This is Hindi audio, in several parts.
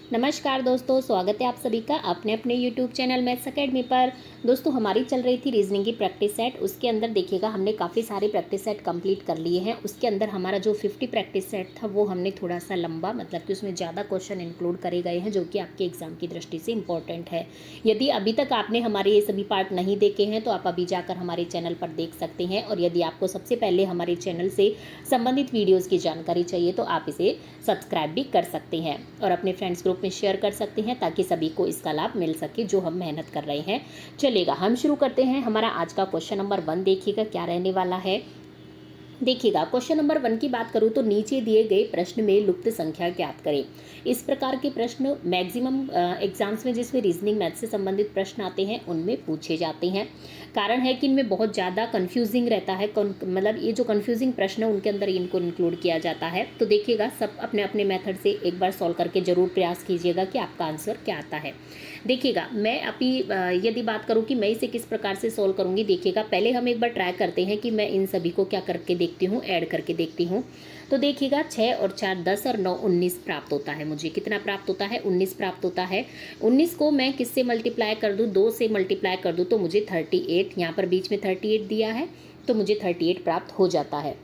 नमस्कार दोस्तों, स्वागत है आप सभी का अपने अपने YouTube चैनल मैथ्स अकेडमी पर। दोस्तों हमारी चल रही थी रीजनिंग की प्रैक्टिस सेट। उसके अंदर देखिएगा हमने काफ़ी सारे प्रैक्टिस सेट कंप्लीट कर लिए हैं। उसके अंदर हमारा जो 50 प्रैक्टिस सेट था वो हमने थोड़ा सा लंबा, मतलब कि उसमें ज़्यादा क्वेश्चन इंक्लूड करे गए हैं जो कि आपके एग्जाम की दृष्टि से इंपॉर्टेंट है। यदि अभी तक आपने हमारे ये सभी पार्ट नहीं देखे हैं तो आप अभी जाकर हमारे चैनल पर देख सकते हैं। और यदि आपको सबसे पहले हमारे चैनल से संबंधित वीडियोज़ की जानकारी चाहिए तो आप इसे सब्सक्राइब भी कर सकते हैं और अपने फ्रेंड्स ग्रुप में शेयर कर सकते हैं ताकि सभी को इसका लाभ मिल सके जो हम मेहनत कर रहे हैं। चलिएगा हम शुरू करते हैं। हमारा आज का क्वेश्चन नंबर 1 देखिएगा क्या रहने वाला है। देखिएगा क्वेश्चन नंबर 1 की बात करूँ तो नीचे दिए गए प्रश्न में लुप्त संख्या ज्ञात करें। इस प्रकार के प्रश्न मैक्सिमम एग्जाम्स में जिसमें रीजनिंग मैथ से संबंधित प्रश्न आते हैं उनमें पूछे जाते हैं। कारण है कि इनमें बहुत ज़्यादा कन्फ्यूजिंग रहता है, मतलब ये जो कन्फ्यूजिंग प्रश्न है उनके अंदर इनको इंक्लूड किया जाता है। तो देखिएगा सब अपने अपने मेथड से एक बार सॉल्व करके ज़रूर प्रयास कीजिएगा कि आपका आंसर क्या आता है। देखिएगा मैं अभी यदि बात करूं कि मैं इसे किस प्रकार से सॉल्व करूंगी, देखिएगा पहले हम एक बार ट्राई करते हैं कि मैं इन सभी को क्या करके देखती हूं, ऐड करके देखती हूं। तो देखिएगा 6 और 4 10 और 9 19 प्राप्त होता है। मुझे कितना प्राप्त होता है? 19 प्राप्त होता है। 19 को मैं किससे मल्टीप्लाई कर दूं? 2 से मल्टीप्लाई कर दूं तो मुझे 38, यहाँ पर बीच में 38 दिया है तो मुझे 38 प्राप्त हो जाता है।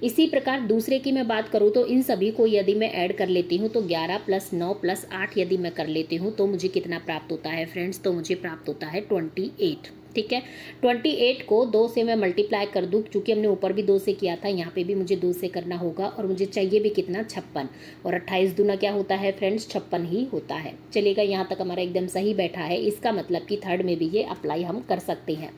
इसी प्रकार दूसरे की मैं बात करूँ तो इन सभी को यदि मैं ऐड कर लेती हूँ तो 11 + 9 + 8 यदि मैं कर लेती हूँ तो मुझे कितना प्राप्त होता है फ्रेंड्स? तो मुझे प्राप्त होता है 28। ठीक है, 28 को 2 से मैं मल्टीप्लाई कर दूँ, क्योंकि हमने ऊपर भी 2 से किया था, यहाँ पे भी मुझे 2 से करना होगा और मुझे चाहिए भी कितना? 56। और 28 दूना क्या होता है फ्रेंड्स? 56 ही होता है। चलिएगा यहाँ तक हमारा एकदम सही बैठा है। इसका मतलब कि थर्ड में भी ये अप्लाई हम कर सकते हैं।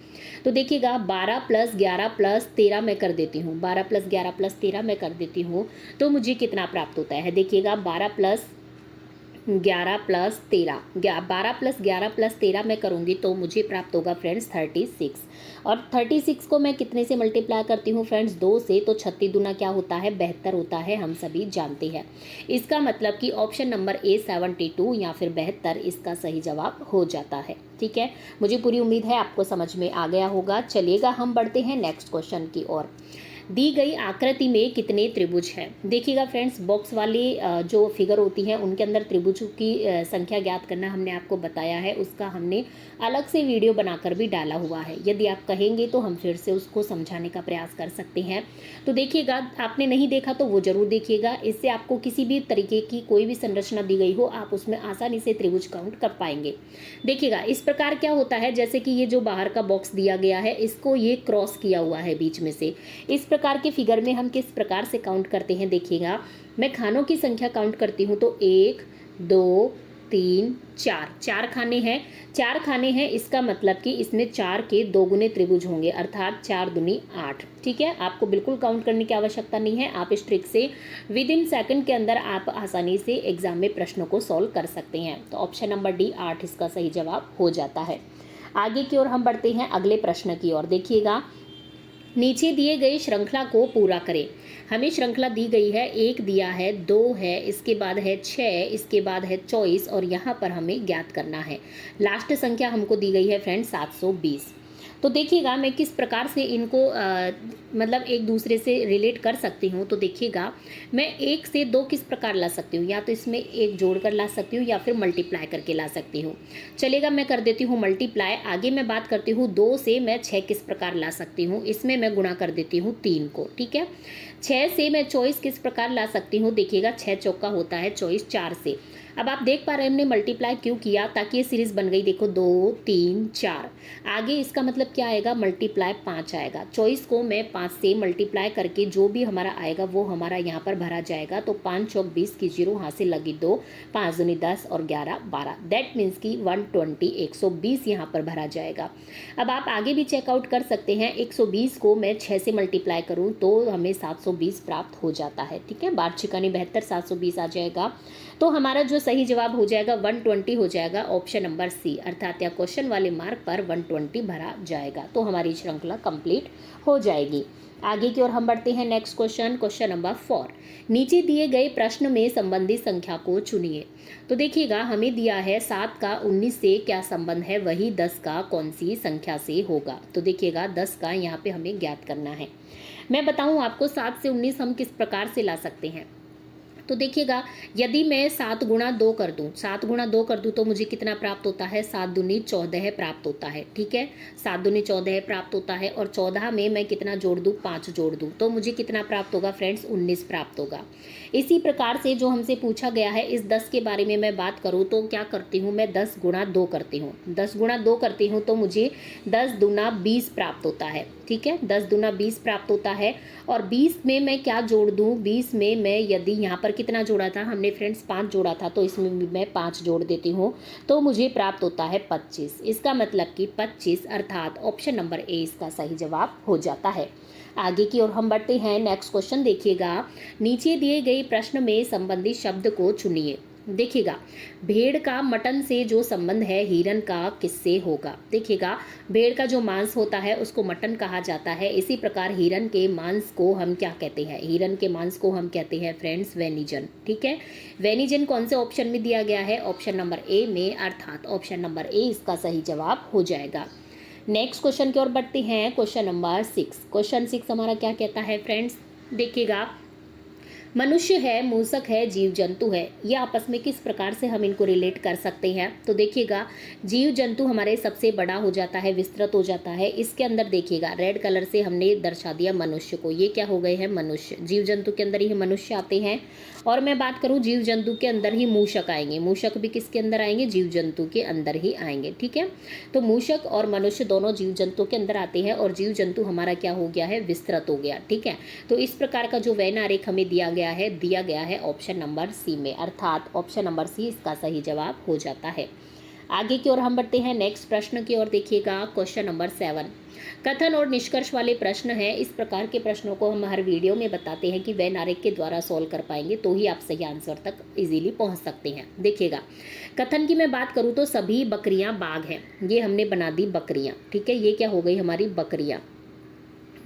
तो देखिएगा 12 + 11 + 13 मैं कर देती हूँ, 12 + 11 + 13 मैं कर देती हूँ तो मुझे कितना प्राप्त होता है? देखिएगा 12 + 11 + 13, 12 + 11 + 13 मैं करूँगी तो मुझे प्राप्त होगा फ्रेंड्स 36। और 36 को मैं कितने से मल्टीप्लाई करती हूँ फ्रेंड्स? 2 से। तो 36 दूना क्या होता है? 72 होता है, हम सभी जानते हैं। इसका मतलब कि ऑप्शन नंबर ए 72 या फिर 72 इसका सही जवाब हो जाता है। ठीक है, मुझे पूरी उम्मीद है आपको समझ में आ गया होगा। चलिएगा हम बढ़ते हैं नेक्स्ट क्वेश्चन की ओर। दी गई आकृति में कितने त्रिभुज हैं? देखिएगा फ्रेंड्स, बॉक्स वाली जो फिगर होती है उनके अंदर त्रिभुजों की संख्या ज्ञात करना हमने आपको बताया है। उसका हमने अलग से वीडियो बनाकर भी डाला हुआ है। यदि आप कहेंगे तो हम फिर से उसको समझाने का प्रयास कर सकते हैं। तो देखिएगा, आपने नहीं देखा तो वो जरूर देखिएगा। इससे आपको किसी भी तरीके की कोई भी संरचना दी गई हो आप उसमें आसानी से त्रिभुज काउंट कर पाएंगे। देखिएगा इस प्रकार क्या होता है, जैसे कि ये जो बाहर का बॉक्स दिया गया है इसको ये क्रॉस किया हुआ है बीच में से। इस प्रकार के फिगर में हम किस प्रकार से काउंट करते हैं? देखिएगा मैं खानों की संख्या काउंट करती हूँ तो 1 2 3 4, 4 खाने हैं। 4 खाने हैं, इसका मतलब कि इसमें 4 के 2 गुने त्रिभुज होंगे, अर्थात 4 दूनी 8। ठीक है, आपको बिल्कुल काउंट करने की आवश्यकता नहीं है। आप इस ट्रिक से विद इन सेकंड के अंदर आप आसानी से एग्जाम में प्रश्नों को सॉल्व कर सकते हैं। तो ऑप्शन नंबर डी 8 इसका सही जवाब हो जाता है। आगे की ओर हम बढ़ते हैं अगले प्रश्न की ओर। देखिएगा नीचे दिए गए श्रृंखला को पूरा करें। हमें श्रृंखला दी गई है, 1 दिया है, 2 है, इसके बाद है 6, इसके बाद है 24 और यहाँ पर हमें ज्ञात करना है। लास्ट संख्या हमको दी गई है फ्रेंड्स 720। तो देखिएगा मैं किस प्रकार से इनको मतलब एक दूसरे से रिलेट कर सकती हूँ। तो देखिएगा मैं 1 से 2 किस प्रकार ला सकती हूँ, या तो इसमें 1 जोड़कर ला सकती हूँ या फिर मल्टीप्लाई करके ला सकती हूँ। चलेगा मैं कर देती हूँ मल्टीप्लाई। आगे मैं बात करती हूँ 2 से मैं 6 किस प्रकार ला सकती हूँ, इसमें मैं गुणा कर देती हूँ 3 को। ठीक है, 6 से मैं 24 किस प्रकार ला सकती हूँ? देखिएगा 6 चौका होता है 24, 4 से। अब आप देख पा रहे हैं हमने मल्टीप्लाई क्यों किया, ताकि ये सीरीज बन गई। देखो 2 3 4, आगे इसका मतलब क्या आएगा? मल्टीप्लाई 5 आएगा। 24 को मैं 5 से मल्टीप्लाई करके जो भी हमारा आएगा वो हमारा यहाँ पर भरा जाएगा। तो 5 चौक 20 की 0 यहाँ से लगी 2, 5 दूनी 10 और 11 12, दैट मीन्स की 120 120 यहाँ पर भरा जाएगा। अब आप आगे भी चेकआउट कर सकते हैं। 120 को मैं 6 से मल्टीप्लाई करूँ तो हमें 720 प्राप्त हो जाता है। ठीक है, 12 छिकानी 72, 720 आ जाएगा। तो हमारा जो सही जवाब हो जाएगा 120 हो जाएगा, ऑप्शन नंबर सी, अर्थात या क्वेश्चन वाले मार्क पर 120 भरा जाएगा। तो हमारी श्रृंखला कंप्लीट हो जाएगी। आगे की ओर हम बढ़ते हैं नेक्स्ट क्वेश्चन, क्वेश्चन नंबर 4। नीचे दिए गए प्रश्न में संबंधित संख्या को चुनिए। तो देखिएगा हमें दिया है 7 का 19 से क्या संबंध है, वही 10 का कौन सी संख्या से होगा। तो देखिएगा 10 का यहाँ पे हमें ज्ञात करना है। मैं बताऊँ आपको 7 से 19 हम किस प्रकार से ला सकते हैं। तो देखिएगा, यदि मैं 7 गुणा 2 कर दूं, 7 गुणा 2 कर दूं तो मुझे कितना प्राप्त होता है, 7 दूनी 14 प्राप्त होता है। ठीक है, 7 दूनी 14 प्राप्त होता है और 14 में मैं कितना जोड़ दूं, 5 जोड़ दूं तो मुझे कितना प्राप्त होगा फ्रेंड्स, 19 प्राप्त होगा। इसी प्रकार से जो हमसे पूछा गया है इस 10 के बारे में मैं बात करूँ तो क्या करती हूँ, मैं 10 गुणा 2 करती हूँ, 10 गुणा 2 करती हूँ तो मुझे 10 दूना 20 प्राप्त होता है। ठीक है, 10 दूना 20 प्राप्त होता है और 20 में मैं क्या जोड़ दूं, 20 में मैं यदि यहाँ पर कितना जोड़ा था हमने फ्रेंड्स, 5 जोड़ा था, तो इसमें भी मैं 5 जोड़ देती हूँ तो मुझे प्राप्त होता है 25। इसका मतलब कि 25 अर्थात ऑप्शन नंबर ए इसका सही जवाब हो जाता है। आगे की ओर हम बढ़ते हैं। नेक्स्ट क्वेश्चन देखिएगा, नीचे दिए गए प्रश्न में संबंधित शब्द को चुनिए। देखिएगा, भेड़ का मटन से जो संबंध है हिरन का किससे होगा। देखिएगा, भेड़ का जो मांस होता है उसको मटन कहा जाता है। इसी प्रकार हिरन के मांस को हम क्या कहते हैं, हिरन के मांस को हम कहते हैं फ्रेंड्स वेनिजन। ठीक है, वेनिजन कौन से ऑप्शन में दिया गया है, ऑप्शन नंबर ए में, अर्थात ऑप्शन नंबर ए इसका सही जवाब हो जाएगा। नेक्स्ट क्वेश्चन की ओर बढ़ते हैं। Question number 6। क्वेश्चन 6 हमारा क्या कहता है फ्रेंड्स, देखिएगा, मनुष्य है, मूसक है, जीव जंतु है, ये आपस में किस प्रकार से हम इनको रिलेट कर सकते हैं। तो देखिएगा, जीव जंतु हमारे सबसे बड़ा हो जाता है, विस्तृत हो जाता है। इसके अंदर देखिएगा रेड कलर से हमने दर्शा दिया मनुष्य को, ये क्या हो गए हैं, मनुष्य। जीव जंतु के अंदर ही मनुष्य आते हैं। और मैं बात करूं जीव जंतु के अंदर ही मूषक आएंगे, मूषक भी किसके अंदर आएंगे, जीव जंतु के अंदर ही आएंगे। ठीक है, तो मूषक और मनुष्य दोनों जीव जंतु के अंदर आते हैं और जीव जंतु हमारा क्या हो गया है, विस्तृत हो गया। ठीक है, तो इस प्रकार का जो वैन आरेख हमें दिया गया है ऑप्शन नंबर सी में, अर्थात ऑप्शन नंबर सी इसका सही जवाब हो जाता है। आगे की ओर हम बढ़ते हैं। नेक्स्ट प्रश्न की ओर देखिएगा, क्वेश्चन नंबर 7। कथन और निष्कर्ष वाले प्रश्न हैं। इस प्रकार के प्रश्नों को हम हर वीडियो में बताते हैं कि वेन आरेख के द्वारा सॉल्व कर पाएंगे तो ही आप सही आंसर तक इजीली पहुंच सकते हैं। देखिएगा, कथन की मैं बात करूं तो सभी बकरियां बाघ हैं, ये हमने बना दी बकरियां। ठीक है, ये क्या हो गई हमारी बकरियां,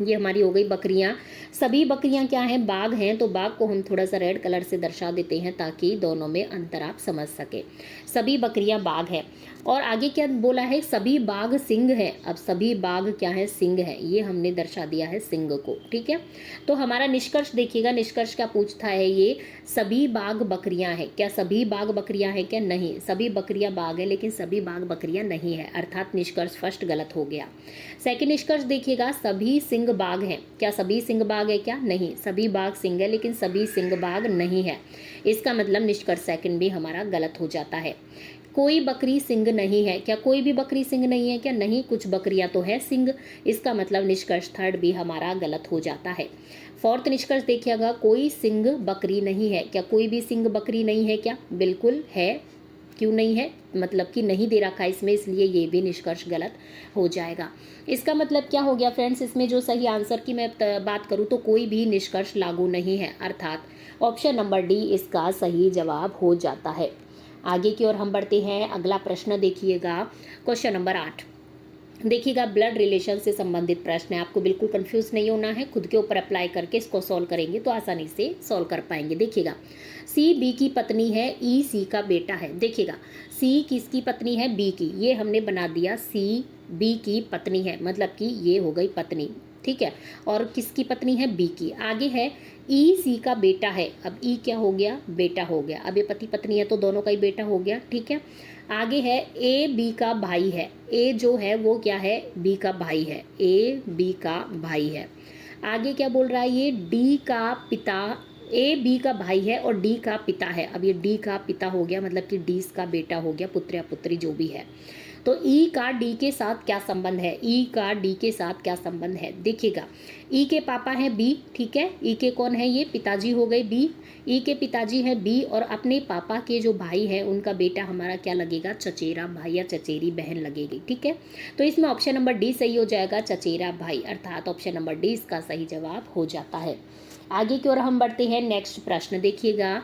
ये हमारी हो गई बकरियां। सभी बकरियां क्या हैं, बाघ हैं, तो बाघ को हम थोड़ा सा रेड कलर से दर्शा देते हैं ताकि दोनों में अंतर आप समझ सके। सभी बकरियां बाघ हैं और आगे क्या बोला है, सभी बाघ सिंह हैं। अब सभी बाघ क्या है, सिंह है, ये हमने दर्शा दिया है सिंह को। ठीक है, तो हमारा निष्कर्ष देखिएगा, निष्कर्ष क्या पूछता है, ये सभी बाघ बकरियां हैं। क्या सभी बाघ बकरियां हैं, क्या नहीं, सभी बकरियां बाघ है लेकिन सभी बाघ बकरियां नहीं है, अर्थात निष्कर्ष फर्स्ट गलत हो गया। सेकंड निष्कर्ष देखिएगा, सभी सिंह बाघ हैं। क्या सभी सिंह बाघ है, क्या नहीं, सभी बाघ सिंह है लेकिन सभी सिंह बाघ नहीं है। इसका मतलब निष्कर्ष सेकंड भी हमारा गलत हो जाता है। कोई बकरी सिंह नहीं है, क्या कोई भी बकरी सिंह नहीं है, क्या नहीं, कुछ बकरियां तो है सिंह। इसका मतलब निष्कर्ष थर्ड भी हमारा गलत हो जाता है। फोर्थ निष्कर्ष देखिएगा, कोई सिंह बकरी नहीं है। क्या कोई भी सिंह बकरी नहीं है, क्या बिल्कुल है, क्यों नहीं है, मतलब कि नहीं दे रखा है इसमें, इसलिए ये भी निष्कर्ष गलत हो जाएगा। इसका मतलब क्या हो गया फ्रेंड्स, इसमें जो सही आंसर की मैं बात करूं तो कोई भी निष्कर्ष लागू नहीं है, अर्थात ऑप्शन नंबर डी इसका सही जवाब हो जाता है। आगे की ओर हम बढ़ते हैं। अगला प्रश्न देखिएगा, क्वेश्चन नंबर 8। देखिएगा, ब्लड रिलेशन से संबंधित प्रश्न है, आपको बिल्कुल कंफ्यूज नहीं होना है, खुद के ऊपर अप्लाई करके इसको सॉल्व करेंगे तो आसानी से सॉल्व कर पाएंगे। देखिएगा, सी बी की पत्नी है, ई सी का बेटा है। देखिएगा, सी किसकी पत्नी है, बी की, ये हमने बना दिया सी बी की पत्नी है, मतलब कि ये हो गई पत्नी। ठीक है, और किसकी पत्नी है, बी की। आगे है ई सी का बेटा है, अब ई क्या हो गया, बेटा हो गया। अब ये पति पत्नी है तो दोनों का ही बेटा हो गया। ठीक है, आगे है ए बी का भाई है, ए जो है वो क्या है, बी का भाई है, ए बी का भाई है। आगे क्या बोल रहा है, ये डी का पिता, ए बी का भाई है और डी का पिता है। अब ये डी का पिता हो गया, मतलब कि डी का बेटा हो गया, पुत्र या पुत्री जो भी है। तो ई का डी के साथ क्या संबंध है, ई का डी के साथ क्या संबंध है। देखिएगा, ई के पापा हैं बी, ठीक है, ई के कौन है, ये पिताजी हो गए बी, ई के पिताजी हैं बी और अपने पापा के जो भाई हैं उनका बेटा हमारा क्या लगेगा, चचेरा भाई या चचेरी बहन लगेगी। ठीक है, तो इसमें ऑप्शन नंबर डी सही हो जाएगा, चचेरा भाई, अर्थात ऑप्शन नंबर डी इसका सही जवाब हो जाता है। आगे की ओर हम बढ़ते हैं। नेक्स्ट प्रश्न देखिएगा,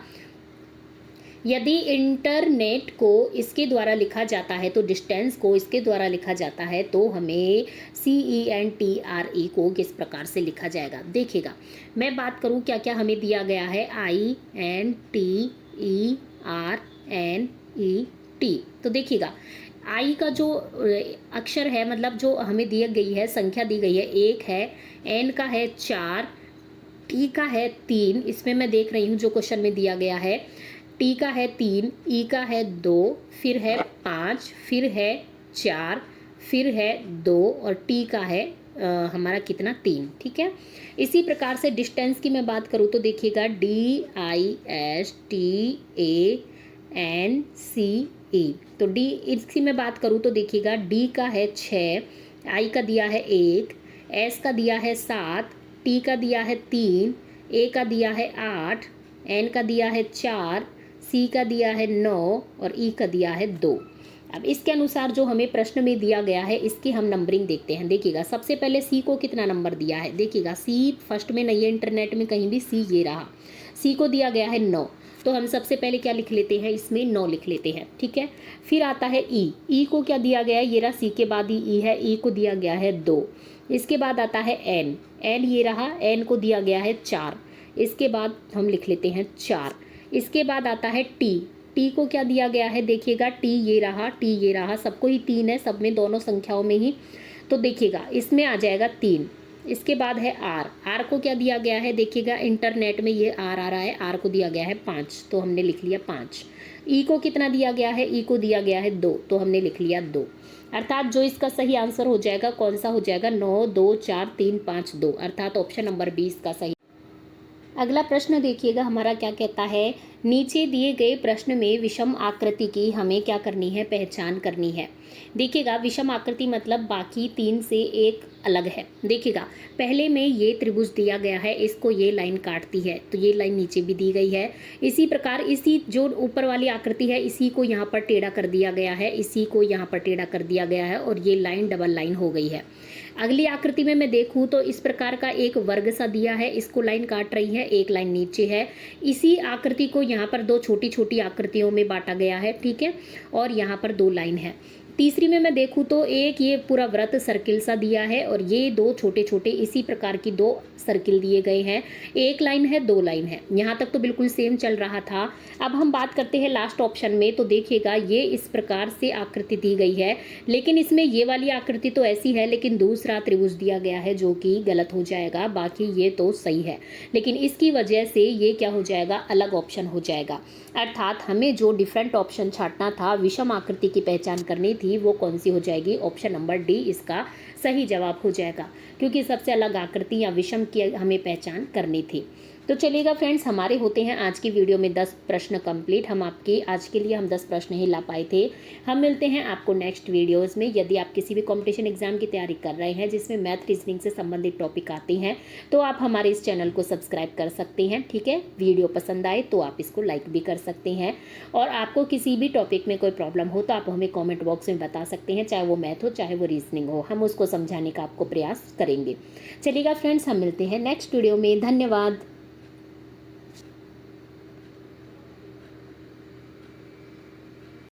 यदि इंटरनेट को इसके द्वारा लिखा जाता है तो डिस्टेंस को इसके द्वारा लिखा जाता है तो हमें CENTRE को किस प्रकार से लिखा जाएगा। देखिएगा, मैं बात करूं क्या क्या हमें दिया गया है, INTERNET। तो देखिएगा, आई का जो अक्षर है, मतलब जो हमें दी गई है संख्या दी गई है 1 है, एन का है 4, ई का है 3, इसमें मैं देख रही हूँ जो क्वेश्चन में दिया गया है, टी का है 3, ई का है 2, फिर है 5, फिर है 4, फिर है 2 और टी का है हमारा कितना 3। ठीक है, इसी प्रकार से डिस्टेंस की मैं बात करूँ तो देखिएगा DISTANCE, तो डी इसकी मैं बात करूँ तो देखिएगा डी का है 6, आई का दिया है 1, एस का दिया है 7, टी का दिया है 3, ए का दिया है 8, एन का दिया है 4, सी का दिया है 9 और ई का दिया है 2। अब इसके अनुसार जो हमें प्रश्न में दिया गया है इसकी हम नंबरिंग देखते हैं। देखिएगा सबसे पहले सी को कितना नंबर दिया है, देखिएगा सी फर्स्ट में नहीं है इंटरनेट में कहीं भी, सी ये रहा, सी को दिया गया है 9, तो हम सबसे पहले क्या लिख लेते हैं, इसमें 9 लिख लेते हैं। ठीक है, फिर आता है ई, ई को क्या दिया गया है, ये रहा, सी के बाद ही ई है, ई को दिया गया है 2। इसके बाद आता है एन, एन ये रहा, एन को दिया गया है 4, इसके बाद हम लिख लेते हैं 4। इसके बाद आता है टी, टी को क्या दिया गया है, देखिएगा टी ये रहा, टी ये रहा, सबको ही 3 है, सब में दोनों संख्याओं में ही, तो देखिएगा इसमें आ जाएगा 3। इसके बाद है आर, आर को क्या दिया गया है, देखिएगा इंटरनेट में ये आर आ रहा है, आर को दिया गया है 5, तो हमने लिख लिया 5। ई को कितना दिया गया है, ई को दिया गया है 2, तो हमने लिख लिया 2। अर्थात जो इसका सही आंसर हो जाएगा कौन सा हो जाएगा, 9 2 4 3 5 2, अर्थात ऑप्शन नंबर 20 का सही। अगला प्रश्न देखिएगा हमारा क्या कहता है, नीचे दिए गए प्रश्न में विषम आकृति की हमें क्या करनी है, पहचान करनी है। देखिएगा विषम आकृति मतलब बाकी 3 से एक अलग है। देखिएगा पहले में ये त्रिभुज दिया गया है, इसको ये लाइन काटती है, तो ये लाइन नीचे भी दी गई है। इसी प्रकार इसी जो ऊपर वाली आकृति है इसी को यहाँ पर टेढ़ा कर दिया गया है, इसी को यहाँ पर टेढ़ा कर दिया गया है और ये लाइन डबल लाइन हो गई है। अगली आकृति में मैं देखूं तो इस प्रकार का एक वर्ग सा दिया है, इसको लाइन काट रही है, एक लाइन नीचे है। इसी आकृति को यहाँ पर 2 छोटी छोटी आकृतियों में बांटा गया है। ठीक है, और यहाँ पर 2 लाइन है। तीसरी में मैं देखूं तो एक ये पूरा वृत्त सर्किल सा दिया है और ये 2 छोटे छोटे इसी प्रकार की 2 सर्किल दिए गए हैं, एक लाइन है 2 लाइन है। यहाँ तक तो बिल्कुल सेम चल रहा था। अब हम बात करते हैं लास्ट ऑप्शन में, तो देखिएगा ये इस प्रकार से आकृति दी गई है, लेकिन इसमें ये वाली आकृति तो ऐसी है लेकिन दूसरा त्रिभुज दिया गया है जो कि गलत हो जाएगा, बाकी ये तो सही है, लेकिन इसकी वजह से ये क्या हो जाएगा, अलग ऑप्शन हो जाएगा। अर्थात हमें जो डिफरेंट ऑप्शन छांटना था, विषम आकृति की पहचान करनी थी, वो कौन सी हो जाएगी, ऑप्शन नंबर डी इसका सही जवाब हो जाएगा, क्योंकि सबसे अलग आकृति या विषम की हमें पहचान करनी थी। तो चलिएगा फ्रेंड्स, हमारे होते हैं आज की वीडियो में 10 प्रश्न कंप्लीट। हम आपके आज के लिए हम 10 प्रश्न ही ला पाए थे। हम मिलते हैं आपको नेक्स्ट वीडियोस में। यदि आप किसी भी कंपटीशन एग्जाम की तैयारी कर रहे हैं जिसमें मैथ रीजनिंग से संबंधित टॉपिक आते हैं, तो आप हमारे इस चैनल को सब्सक्राइब कर सकते हैं। ठीक है, वीडियो पसंद आए तो आप इसको लाइक भी कर सकते हैं, और आपको किसी भी टॉपिक में कोई प्रॉब्लम हो तो आप हमें कॉमेंट बॉक्स में बता सकते हैं, चाहे वो मैथ हो चाहे वो रीजनिंग हो, हम उसको समझाने का आपको प्रयास करेंगे। चलिएगा फ्रेंड्स, हम मिलते हैं नेक्स्ट वीडियो में। धन्यवाद।